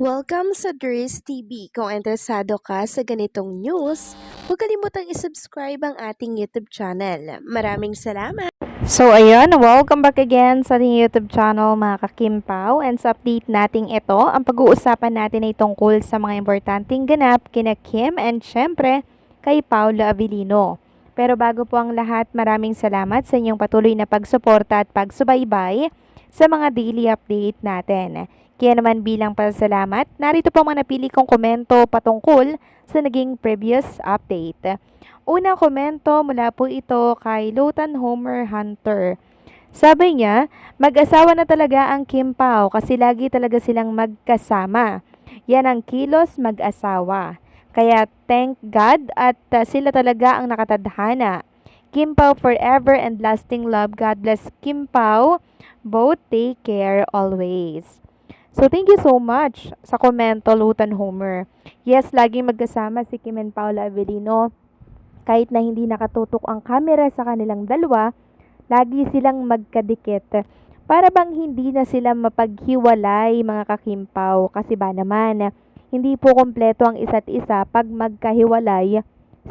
Welcome sa Dries TV. Kung interesado ka sa ganitong news, huwag kalimutang isubscribe ang ating YouTube channel. Maraming salamat! So ayun, welcome back again sa ating YouTube channel mga kakimpaw, and sa update natin ito, ang pag-uusapan natin ay tungkol sa mga importanteng ganap kina Kim and syempre kay Paolo Avellino. Pero bago po ang lahat, maraming salamat sa inyong patuloy na pagsuporta at pagsubaybay sa mga daily update natin. Kaya naman bilang pasasalamat, narito po mga napili kong komento patungkol sa naging previous update. Unang komento mula po ito kay Lutan Homer Hunter. Sabi niya, mag-asawa na talaga ang Kim Pao kasi lagi talaga silang magkasama. Yan ang kilos mag-asawa. Kaya thank God at sila talaga ang nakatadhana. Kim Pao forever and lasting love. God bless Kim Pao. Both take care always. So, thank you so much sa komento, Lutan Homer. Yes, laging magkasama si Kim and Paula Avellino. Kahit na hindi nakatutok ang camera sa kanilang dalawa, lagi silang magkadikit. Para bang hindi na sila mapaghiwalay mga kakimpaw. Kasi ba naman, hindi po kompleto ang isa't isa pag magkahiwalay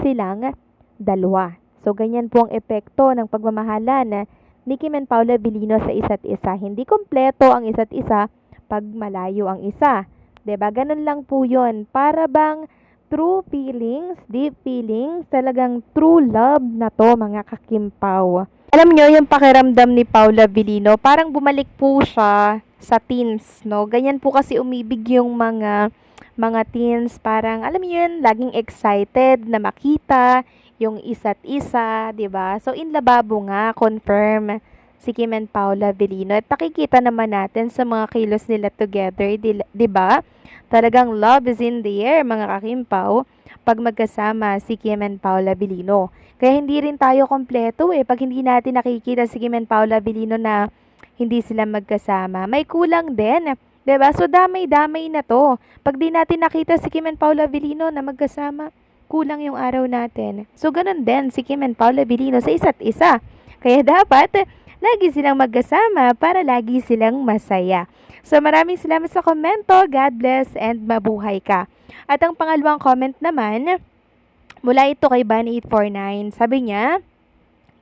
silang dalawa. So, ganyan po ang epekto ng pagmamahalan ni Kim and Paula Avellino sa isa't isa. Hindi kompleto ang isa't isa pag malayo ang isa. 'Di ba? Ganun lang po 'yon. Para bang true feelings, deep feelings, talagang true love na to mga kakimpaw. Alam nyo, yung pakiramdam ni Paula Avellino, parang bumalik po siya sa teens, no? Ganyan po kasi umibig yung mga teens, parang alam niyo yun, laging excited na makita yung isa't isa, 'di ba? So in lababo nga, confirm si Kim and Paula Avellino. At nakikita naman natin sa mga kilos nila together, di ba? Talagang love is in the air, mga kakimpaw, pag magkasama si Kim and Paula Avellino. Kaya hindi rin tayo kompleto pag hindi natin nakikita si Kim and Paula Avellino na hindi sila magkasama. May kulang din, 'di ba? So damay-damay na to. Pag di natin nakita si Kim and Paula Avellino na magkasama, kulang yung araw natin. So ganun din si Kim and Paula Avellino sa isa't isa. Kaya dapat lagi silang magkasama para lagi silang masaya. So maraming salamat sa komento. God bless and mabuhay ka. At ang pangalawang comment naman, mula ito kay Bunny849. Sabi niya,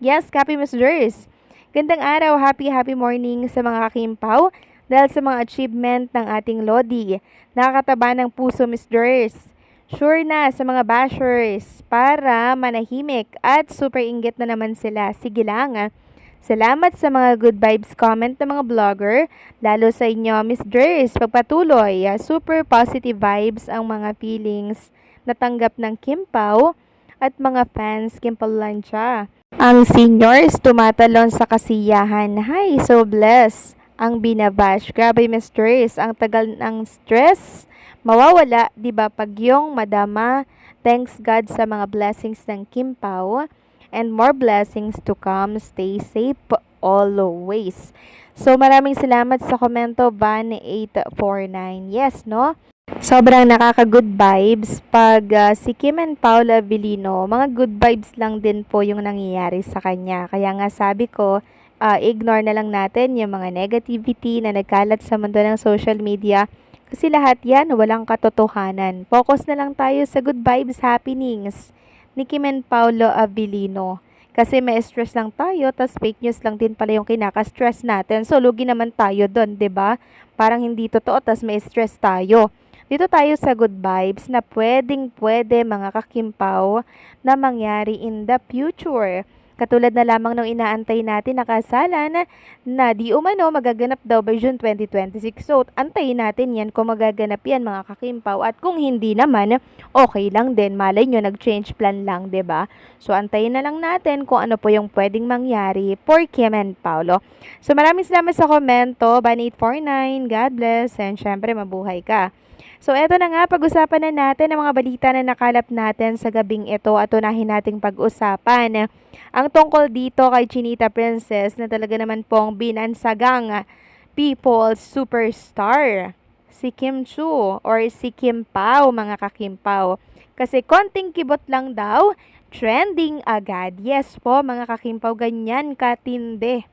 yes, Copy Miss Durs. Gandang araw, happy morning sa mga kakimpaw dahil sa mga achievement ng ating Lodi. Nakakataba ng puso, Miss Durs. Sure na sa mga bashers para manahimik at super inggit na naman sila. Sige lang. Salamat sa mga good vibes comment ng mga vlogger, lalo sa inyo, Miss Durs. Pagpatuloy, super positive vibes ang mga feelings natanggap ng Kim Pao at mga fans Kim Palancia. Ang seniors tumatalon sa kasiyahan. Hi, so blessed. Ang binabash. Grabe, Miss Durs. Ang tagal ng stress. Mawawala, di ba, pag yung madama. Thanks God sa mga blessings ng Kim Pao and more blessings to come. Stay safe always. So, maraming salamat sa komento, Van849. Yes, no? Sobrang nakaka-good vibes pag si Kim and Paula Avellino, mga good vibes lang din po yung nangyayari sa kanya. Kaya nga sabi ko, ignore na lang natin yung mga negativity na nagkalat sa mundo ng social media. Kasi lahat yan, walang katotohanan. Focus na lang tayo sa good vibes, happenings ni Kim and Paolo Avellino. Kasi may stress lang tayo, tas fake news lang din pala yung kinaka-stress natin. So, lugi naman tayo doon, 'di ba? Parang hindi totoo, tas may stress tayo. Dito tayo sa good vibes na pwede mga kakimpaw na mangyari in the future. Katulad na lamang ng inaantay natin na kasalan na di umano magaganap daw by June 2026. So, antayin natin yan kung magaganap yan mga kakimpaw. At kung hindi naman, okay lang din. Malay nyo, nag-change plan lang, 'di ba? So, antayin na lang natin kung ano po yung pwedeng mangyari for Kim and Paolo. So, maraming salamat sa komento. Ban849, God bless, and syempre, mabuhay ka. So, eto na nga, pag-usapan na natin ang mga balita na nakalap natin sa gabing ito at unahin nating pag-usapan ang tungkol dito kay Chinita Princess na talaga naman pong binansagang people's superstar, si Kim Chu or si Kim Pao, mga kakimpaw. Kasi konting kibot lang daw, trending agad. Yes po, mga kakimpaw, ganyan katindi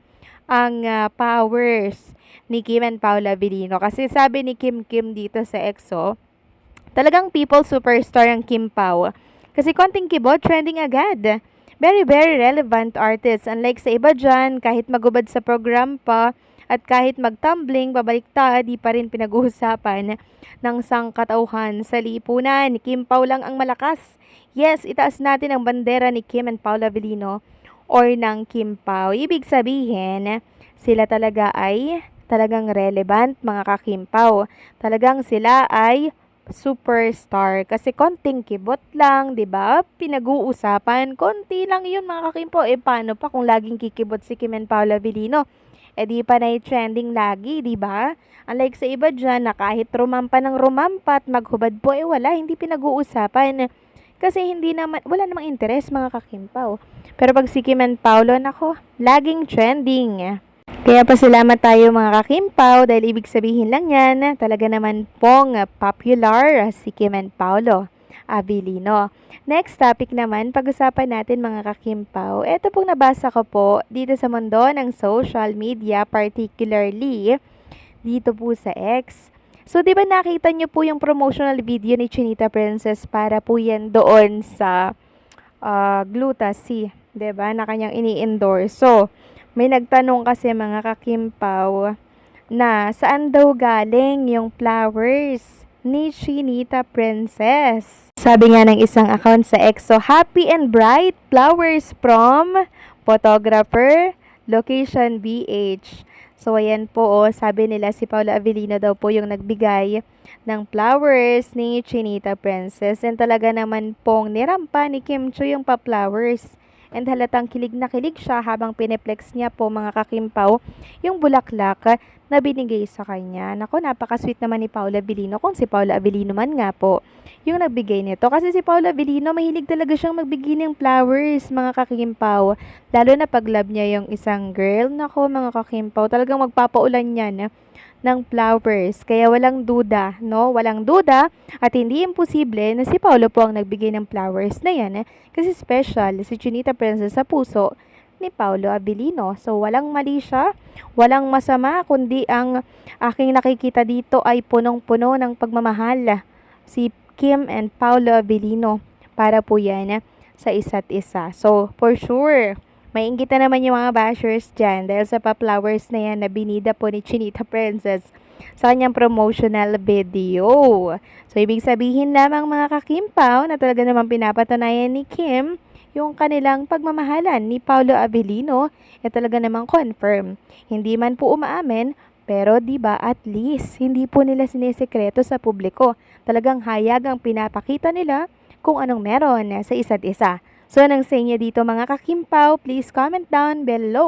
ang powers ni Kim and Paula Abilino. Kasi sabi ni Kim Kim dito sa EXO, talagang people superstar ang Kim Pao. Kasi konting kibot, trending agad. Very, very relevant artist. Unlike sa iba dyan, kahit magubad sa program pa, at kahit magtumbling, babaliktad, di pa rin pinag-uusapan ng sangkatauhan sa lipunan. Kim Pao lang ang malakas. Yes, itaas natin ang bandera ni Kim and Paula Abilino or ng Kim Pao. Ibig sabihin, sila talaga ay talagang relevant mga ka-Kim Pao. Talagang sila ay superstar kasi konting kibot lang, 'di ba? Pinag-uusapan, konti lang 'yun mga kakimpo. Paano pa kung laging kikibot si Kim and Paula Abilino? Di pa na trending lagi, 'di ba? Unlike sa iba diyan na kahit rumampa ng rumampa at maghubad po wala, hindi pinag-uusapan. Kasi hindi naman wala namang interes mga kakimpaw. Pero pag si Kim and Paolo, nako, laging trending. Kaya pasalamat tayo mga kakimpaw dahil ibig sabihin lang yan, talaga naman pong popular si Kim and Paolo Abilino. Next topic naman, pag-usapan natin mga kakimpaw. Ito pong nabasa ko po dito sa mundo ng social media, particularly dito po sa X. So, di ba nakita niyo po yung promotional video ni Chinita Princess para po yan doon sa Gluta-C, di ba, na kanyang ini-endorse. So, may nagtanong kasi mga kakimpaw na saan daw galing yung flowers ni Chinita Princess. Sabi nga ng isang account sa EXO, happy and bright flowers from photographer, location BH. So, ayan po, sabi nila si Paula Abilino daw po yung nagbigay ng flowers ni Chinita Princess. And talaga naman pong nirampa ni Kim Chu yung pa-flowers. And halatang kilig na kilig siya habang pineplex niya po mga kakimpaw yung bulaklak na binigay sa kanya. Naku, napaka-sweet naman ni Paula Abilino kung si Paula Abilino man nga po yung nagbigay nito. Kasi si Paula Abilino, mahilig talaga siyang magbigay ng flowers, mga kakimpaw. Lalo na pag love niya yung isang girl. Naku, mga kakimpaw, talagang magpapaulan yan ng flowers. Kaya walang duda, no? Walang duda at hindi imposible na si Paolo po ang nagbigay ng flowers na yan kasi special si Chinita Princess sa puso ni Paolo Abilino. So, walang mali siya, walang masama, kundi ang aking nakikita dito ay punong-puno ng pagmamahal si Kim and Paolo Abilino para po yan sa isa't isa. So, for sure, maiinggit na naman yung mga bashers dyan dahil sa pa-flowers na yan na binida po ni Chinita Princess sa kanyang promotional video. So, ibig sabihin lamang mga kakimpaw na talaga naman pinapatunayan ni Kim yung kanilang pagmamahalan ni Paolo Abilino talaga namang confirm. Hindi man po umaamin, pero 'di ba at least hindi po nila sinisekreto sa publiko. Talagang hayag ang pinapakita nila kung anong meron sa isa't isa. So, anong sa inyo dito mga kakimpaw? Please comment down below.